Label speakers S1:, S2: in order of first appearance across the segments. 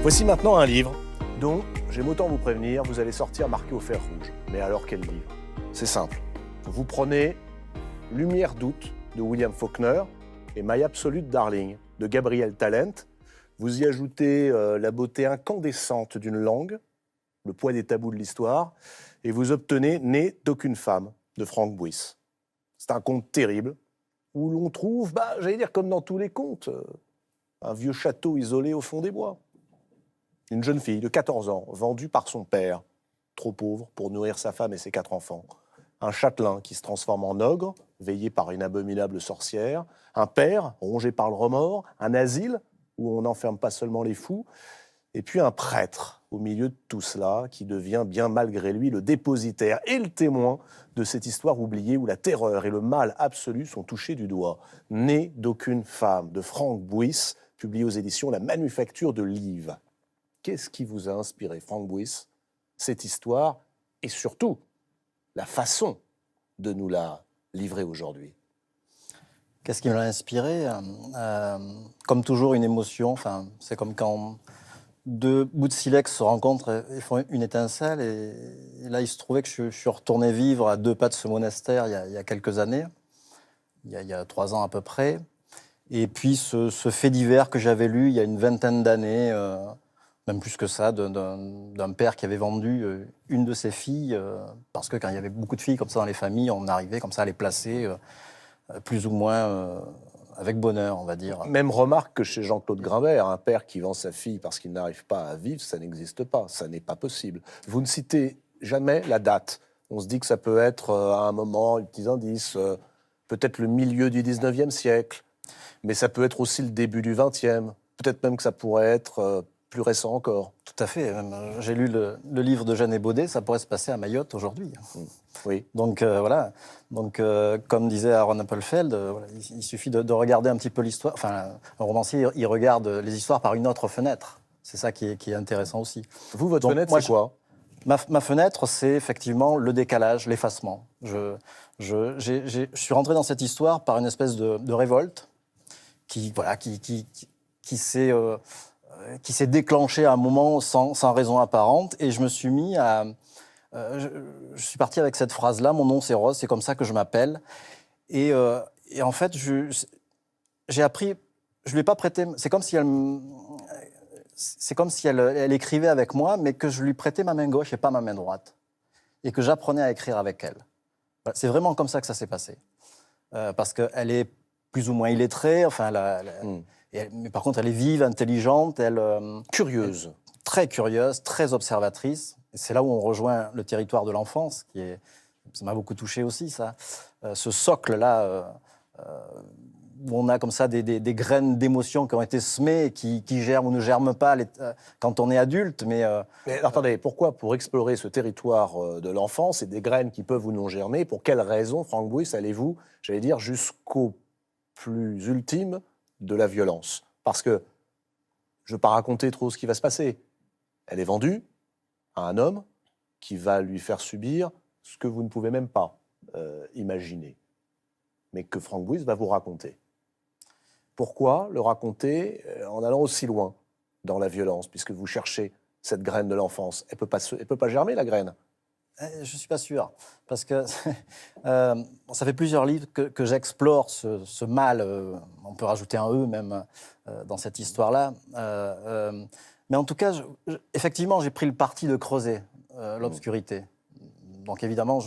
S1: Voici maintenant un livre dont, j'aime autant vous prévenir, vous allez sortir marqué au fer rouge. Mais alors quel livre? C'est simple. Vous prenez Lumière d'août de William Faulkner et My Absolute Darling de Gabriel Talent. Vous y ajoutez la beauté incandescente d'une langue, le poids des tabous de l'histoire, et vous obtenez Né d'aucune femme de Frank Buis. C'est un conte terrible où l'on trouve, j'allais dire comme dans tous les contes, un vieux château isolé au fond des bois. Une jeune fille de 14 ans, vendue par son père, trop pauvre pour nourrir sa femme et ses 4 enfants. Un châtelain qui se transforme en ogre, veillé par une abominable sorcière. Un père, rongé par le remords. Un asile, où on n'enferme pas seulement les fous. Et puis un prêtre, au milieu de tout cela, qui devient bien malgré lui le dépositaire et le témoin de cette histoire oubliée où la terreur et le mal absolu sont touchés du doigt. Né d'aucune femme, de Frank Buis, publié aux éditions La Manufacture de Liv. Qu'est-ce qui vous a inspiré, Frank Buis, cette histoire et surtout la façon de nous la livrer aujourd'hui?
S2: Qu'est-ce qui me l'a inspiré? Comme toujours, une émotion. Enfin, c'est comme quand deux bouts de silex se rencontrent et font une étincelle. Et là, il se trouvait que je suis retourné vivre à 2 pas de ce monastère il y a quelques années, il y a 3 ans à peu près. Et puis, ce fait divers que j'avais lu il y a une vingtaine d'années, même plus que ça, d'un père qui avait vendu une de ses filles, parce que quand il y avait beaucoup de filles comme ça dans les familles, on arrivait comme ça à les placer plus ou moins avec bonheur, on va dire.
S1: Même remarque que chez Jean-Claude Grimbert, un père qui vend sa fille parce qu'il n'arrive pas à vivre, ça n'existe pas, ça n'est pas possible. Vous ne citez jamais la date. On se dit que ça peut être à un moment, les petits indices, peut-être le milieu du 19e siècle, mais ça peut être aussi le début du 20e, peut-être même que ça pourrait être plus récent encore.
S2: Tout à fait. J'ai lu le livre de Jeanne Baudet, ça pourrait se passer à Mayotte aujourd'hui.
S1: Oui.
S2: Donc voilà. Donc comme disait Aaron Appelfeld, voilà, il suffit de regarder un petit peu l'histoire. Enfin, un romancier, il regarde les histoires par une autre fenêtre. C'est ça qui est intéressant aussi.
S1: Vous, votre fenêtre,
S2: moi,
S1: c'est quoi?
S2: Ma fenêtre, c'est effectivement le décalage, l'effacement. Je suis rentré dans cette histoire par une espèce de révolte qui s'est déclenchée à un moment sans raison apparente, et je me suis mis à... je suis parti avec cette phrase-là, mon nom c'est Rose, c'est comme ça que je m'appelle. Et en fait, j'ai appris, je lui ai pas prêté, c'est comme si elle écrivait avec moi, mais que je lui prêtais ma main gauche et pas ma main droite. Et que j'apprenais à écrire avec elle. Voilà, c'est vraiment comme ça que ça s'est passé. Parce qu'elle est plus ou moins illettrée, enfin, mais par contre, elle est vive, intelligente,
S1: Curieuse.
S2: Très curieuse, très observatrice. Et c'est là où on rejoint le territoire de l'enfance, ça m'a beaucoup touché aussi, ça. Ce socle-là, où on a comme ça des graines d'émotions qui ont été semées et qui germent ou ne germent pas quand on est adulte. Mais
S1: attendez, pourquoi, pour explorer ce territoire de l'enfance et des graines qui peuvent ou non germer, pour quelles raisons, Frank Buis, allez-vous, j'allais dire, jusqu'au plus ultime de la violence? Parce que je ne veux pas raconter trop ce qui va se passer. Elle est vendue à un homme qui va lui faire subir ce que vous ne pouvez même pas imaginer, mais que Frank Buis va vous raconter. Pourquoi le raconter en allant aussi loin dans la violence, puisque vous cherchez cette graine de l'enfance? Elle peut pas germer, la graine?
S2: Je ne suis pas sûr, parce que ça fait plusieurs livres que j'explore ce mal, on peut rajouter un « e » même dans cette histoire-là. Mais en tout cas, effectivement, j'ai pris le parti de creuser l'obscurité. Donc évidemment,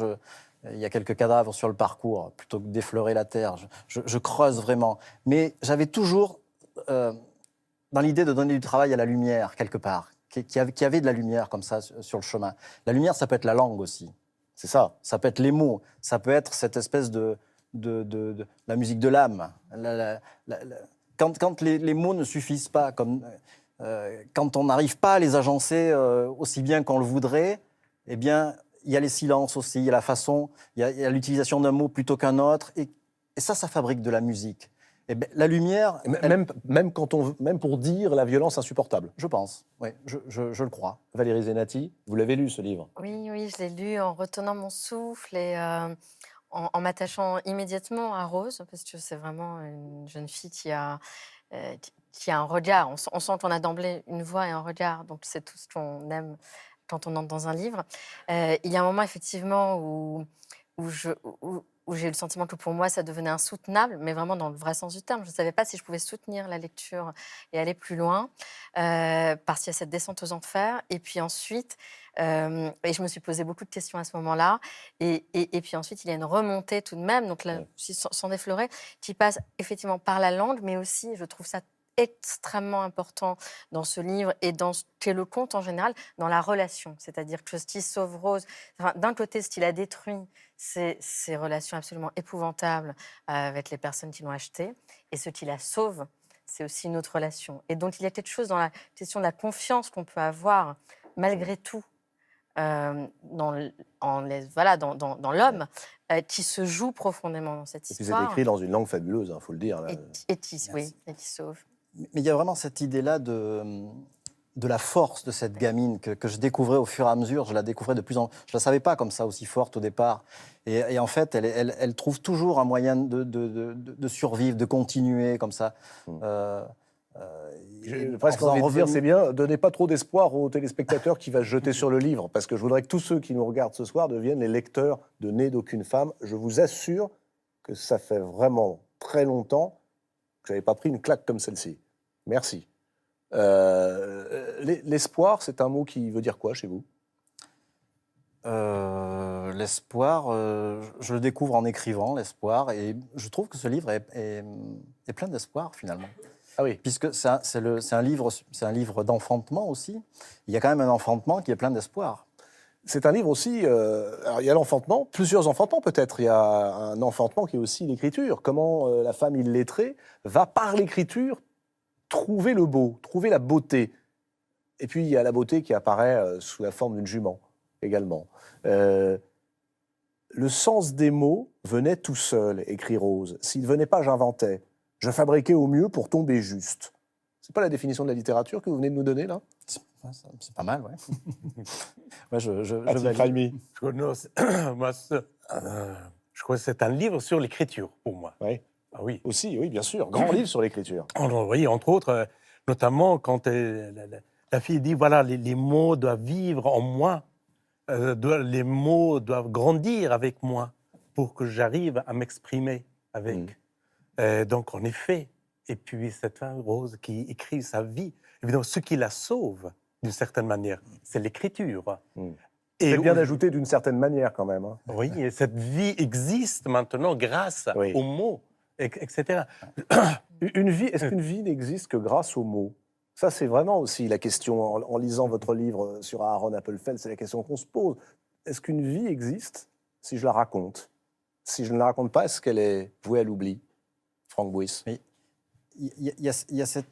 S2: il y a quelques cadavres sur le parcours, plutôt que d'effleurer la terre. Je creuse vraiment. Mais j'avais toujours dans l'idée de donner du travail à la lumière, quelque part, qui avait de la lumière comme ça sur le chemin. La lumière, ça peut être la langue aussi. C'est ça. Ça peut être les mots. Ça peut être cette espèce de la musique de l'âme. Quand les mots ne suffisent pas, quand on n'arrive pas à les agencer aussi bien qu'on le voudrait, eh bien, il y a les silences aussi, il y a la façon, il y a l'utilisation d'un mot plutôt qu'un autre. Et ça fabrique de la musique. Et bien, la lumière...
S1: Même pour dire la violence insupportable.
S2: Je pense, oui, je le crois.
S1: Valérie Zenati, vous l'avez lu, ce livre?
S3: Oui, je l'ai lu en retenant mon souffle et en m'attachant immédiatement à Rose, parce que c'est vraiment une jeune fille qui a qui a un regard. On sent qu'on a d'emblée une voix et un regard, donc c'est tout ce qu'on aime quand on entre dans un livre. Il y a un moment, effectivement, où j'ai eu le sentiment que pour moi, ça devenait insoutenable, mais vraiment dans le vrai sens du terme. Je ne savais pas si je pouvais soutenir la lecture et aller plus loin, parce qu'il y a cette descente aux enfers. Et puis ensuite, et je me suis posé beaucoup de questions à ce moment-là. Et puis ensuite, il y a une remontée tout de même, donc là, sans déflorer, qui passe effectivement par la langue, mais aussi, je trouve ça extrêmement important dans ce livre et dans ce qu'est le conte en général, dans la relation. C'est-à-dire que ce qui sauve Rose, enfin, d'un côté, ce qu'il a détruit, c'est ces relations absolument épouvantables avec les personnes qui l'ont acheté, et ce qui la sauve, c'est aussi une autre relation. Et donc, il y a quelque chose dans la question de la confiance qu'on peut avoir, malgré tout, dans l'homme, qui se joue profondément dans cette
S1: Et puis
S3: histoire.
S1: c'est écrit dans une langue fabuleuse, il faut le dire. Là.
S3: Et qui sauve.
S2: Mais il y a vraiment cette idée-là de la force de cette gamine que je découvrais au fur et à mesure. Je la découvrais de plus en plus. Je ne la savais pas comme ça, aussi forte au départ. Et en fait, elle trouve toujours un moyen de survivre, de continuer comme ça.
S1: J'ai presque envie de dire, c'est bien, donnez pas trop d'espoir aux téléspectateurs qui va se jeter sur le livre, parce que je voudrais que tous ceux qui nous regardent ce soir deviennent les lecteurs de Né d'aucune femme. Je vous assure que ça fait vraiment très longtemps que je n'avais pas pris une claque comme celle-ci. Merci. L'espoir, c'est un mot qui veut dire quoi chez vous?
S2: L'espoir, je le découvre en écrivant, l'espoir, et je trouve que ce livre est plein d'espoir, finalement.
S1: Ah oui.
S2: Puisque c'est un livre d'enfantement aussi. Il y a quand même un enfantement qui est plein d'espoir.
S1: C'est un livre aussi, alors il y a l'enfantement, plusieurs enfantements peut-être. Il y a un enfantement qui est aussi l'écriture. Comment la femme illettrée va, par l'écriture, trouver le beau, trouver la beauté. Et puis il y a la beauté qui apparaît sous la forme d'une jument également. Le sens des mots venait tout seul, écrit Rose. S'il ne venait pas, j'inventais. Je fabriquais au mieux pour tomber juste. C'est pas la définition de la littérature que vous venez de nous donner, là?
S2: C'est pas mal, ouais. Ouais,
S1: Je
S4: crois que c'est un livre sur l'écriture, pour moi.
S1: Ouais.
S4: Ah oui.
S1: Aussi, oui, bien sûr. Grand livre sur l'écriture.
S4: Oui, entre autres, notamment quand la fille dit, voilà, les mots doivent vivre en moi, les mots doivent grandir avec moi pour que j'arrive à m'exprimer avec. Donc, en effet, et puis cette femme, Rose, qui écrit sa vie, évidemment, ce qui la sauve, d'une certaine manière, c'est l'écriture.
S1: C'est bien d'ajouter d'une certaine manière, quand même. Hein.
S4: Oui, et cette vie existe maintenant grâce aux mots, etc.
S1: Est-ce qu'une vie n'existe que grâce aux mots? Ça, c'est vraiment aussi la question, en lisant votre livre sur Aaron Appelfeld, c'est la question qu'on se pose. Est-ce qu'une vie existe si je la raconte? Si je ne la raconte pas, est-ce qu'elle est vouée à l'oubli? Franck Bouys.
S2: Il y a cette...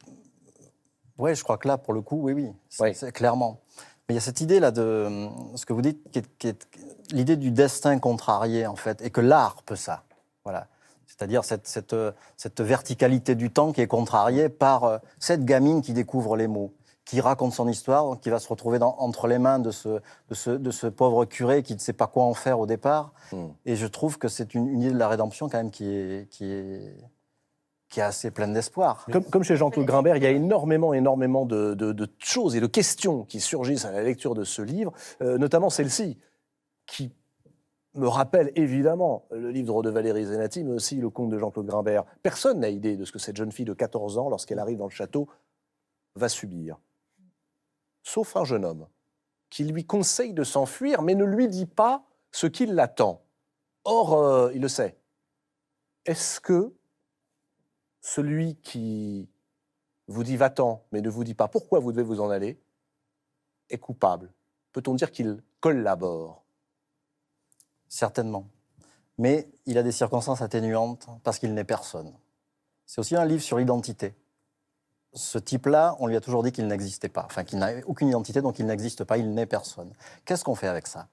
S2: Oui, je crois que là, pour le coup, oui, c'est clairement. Mais il y a cette idée-là de ce que vous dites, qui est l'idée du destin contrarié, en fait, et que l'art peut ça. Voilà. C'est-à-dire cette verticalité du temps qui est contrariée par cette gamine qui découvre les mots, qui raconte son histoire, qui va se retrouver entre les mains de ce pauvre curé qui ne sait pas quoi en faire au départ. Et je trouve que c'est une idée de la rédemption, quand même, qui est assez pleine d'espoir.
S1: Comme chez Jean-Claude Grimbert, il y a énormément de choses et de questions qui surgissent à la lecture de ce livre, notamment celle-ci, qui me rappelle évidemment le livre de Valérie Zenati, mais aussi le conte de Jean-Claude Grimbert. Personne n'a idée de ce que cette jeune fille de 14 ans, lorsqu'elle arrive dans le château, va subir. Sauf un jeune homme qui lui conseille de s'enfuir, mais ne lui dit pas ce qui l'attend. Or, il le sait. Est-ce que celui qui vous dit va-t'en, mais ne vous dit pas pourquoi vous devez vous en aller, est coupable? Peut-on dire qu'il collabore?
S2: Certainement. Mais il a des circonstances atténuantes parce qu'il n'est personne. C'est aussi un livre sur l'identité. Ce type-là, on lui a toujours dit qu'il n'existait pas. Enfin, qu'il n'a aucune identité, donc il n'existe pas, il n'est personne. Qu'est-ce qu'on fait avec ça?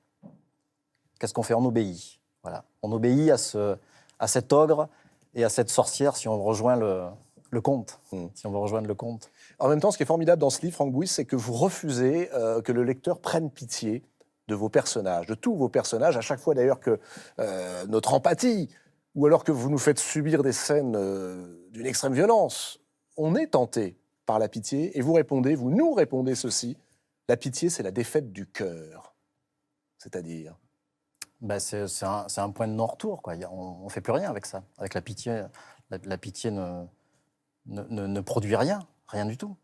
S2: Qu'est-ce qu'on fait? On obéit. Voilà. On obéit à cet ogre et à cette sorcière si on rejoint le conte. Si on veut rejoindre le conte.
S1: En même temps, ce qui est formidable dans ce livre, Franck Bouys, c'est que vous refusez que le lecteur prenne pitié de vos personnages, de tous vos personnages, à chaque fois d'ailleurs que notre empathie, ou alors que vous nous faites subir des scènes d'une extrême violence, on est tenté par la pitié. Et vous nous répondez ceci. La pitié, c'est la défaite du cœur. C'est-à-dire?
S2: Ben, c'est un point de non-retour, quoi. On ne fait plus rien avec ça. Avec la pitié, la pitié ne produit rien du tout.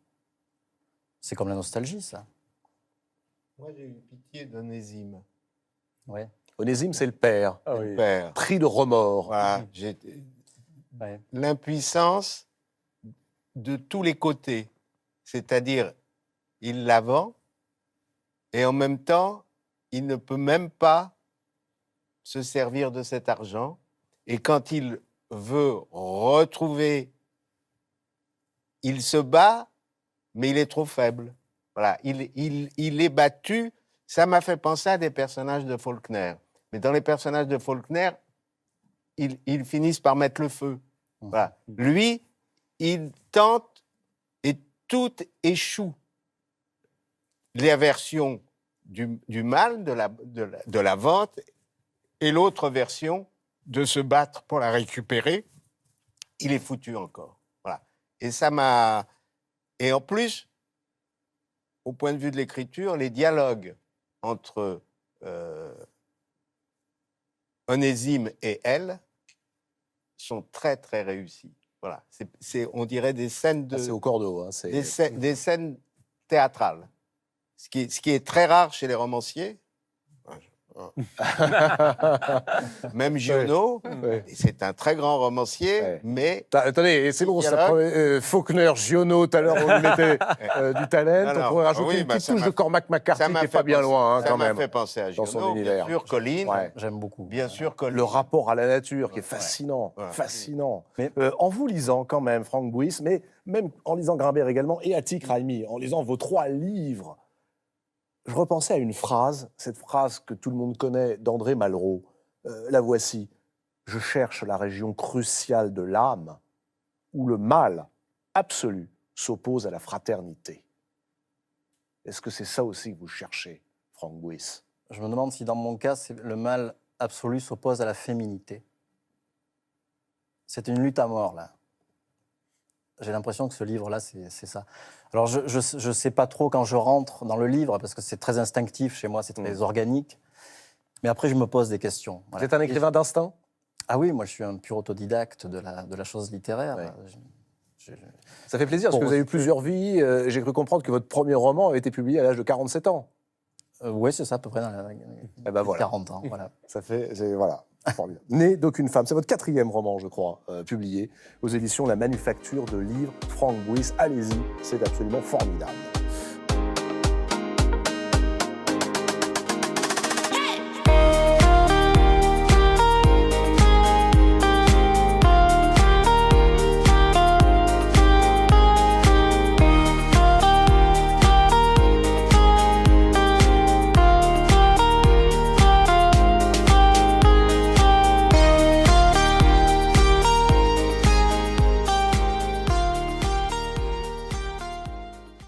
S2: C'est comme la nostalgie, ça.
S5: Moi, j'ai eu pitié d'Onésime.
S2: Ouais.
S1: Onésime, c'est le père.
S4: Ah
S5: Le
S4: oui.
S5: père.
S1: Pris de remords.
S5: Voilà,
S2: Ouais.
S5: l'impuissance de tous les côtés. C'est-à-dire, il la vend et en même temps, il ne peut même pas se servir de cet argent. Et quand il veut retrouver, il se bat, mais il est trop faible. Voilà, il est battu. Ça m'a fait penser à des personnages de Faulkner. Mais dans les personnages de Faulkner, ils finissent par mettre le feu. Voilà. Lui, il tente et tout échoue. L'aversion du mal, de la vente, et l'autre version de se battre pour la récupérer, il est foutu encore. Voilà. Et ça m'a... Et en plus, au point de vue de l'écriture, les dialogues entre Onésime et elle sont très, très réussis. Voilà. On dirait des scènes de...
S1: Ah, c'est au cordeau. Hein,
S5: des scènes théâtrales. Ce qui est très rare chez les romanciers. Même Giono,
S1: Ouais.
S5: c'est un très grand romancier,
S1: Ouais.
S5: mais
S1: Attendez, c'est bon, ça
S5: Dialogue.
S1: promet, Faulkner, Giono, tout à l'heure, on lui mettait du talent.
S5: Non, non.
S1: On pourrait rajouter
S5: Oui,
S1: une
S5: bah,
S1: petite
S5: ça
S1: touche
S5: m'a-
S1: de Cormac
S5: ça
S1: McCarthy
S5: m'a
S1: qui n'est
S5: fait
S1: pas bien
S5: penser-
S1: loin, hein,
S5: ça
S1: quand
S5: m'a
S1: même.
S5: fait penser à
S1: dans son
S5: Giono,
S1: univers.
S5: bien sûr, Colline,
S1: Ouais.
S2: J'aime beaucoup.
S5: bien sûr, Colline.
S1: Le rapport à la nature qui est
S5: Ouais.
S1: fascinant,
S5: Ouais.
S1: fascinant.
S2: Mais-
S1: En vous lisant quand même, Franck Bouys, mais même en lisant Grimbert également, et Atik Raimi, en lisant vos 3 livres, je repensais à une phrase, cette phrase que tout le monde connaît d'André Malraux. La voici. Je cherche la région cruciale de l'âme où le mal absolu s'oppose à la fraternité. Est-ce que c'est ça aussi que vous cherchez, Franck Bouys?
S2: Je me demande si dans mon cas, le mal absolu s'oppose à la féminité. C'est une lutte à mort, là. J'ai l'impression que ce livre-là, c'est ça. Alors, je ne sais pas trop quand je rentre dans le livre, parce que c'est très instinctif chez moi, c'est très organique. Mais après, je me pose des questions.
S1: Vous êtes un écrivain d'instinct?
S2: Ah oui, moi, je suis un pur autodidacte de la chose littéraire.
S1: Ouais.
S2: Je-
S1: Ça fait plaisir, parce que vous avez eu plusieurs vies. J'ai cru comprendre que votre premier roman avait été publié à l'âge de 47 ans.
S2: oui, c'est ça, à peu près dans
S1: ben voilà.
S2: 40 ans. Voilà.
S1: Ça fait, voilà, formidable. Né d'aucune femme, c'est votre 4e roman, je crois, publié aux éditions La Manufacture de Livres. Franck Bouys, allez-y, c'est absolument formidable.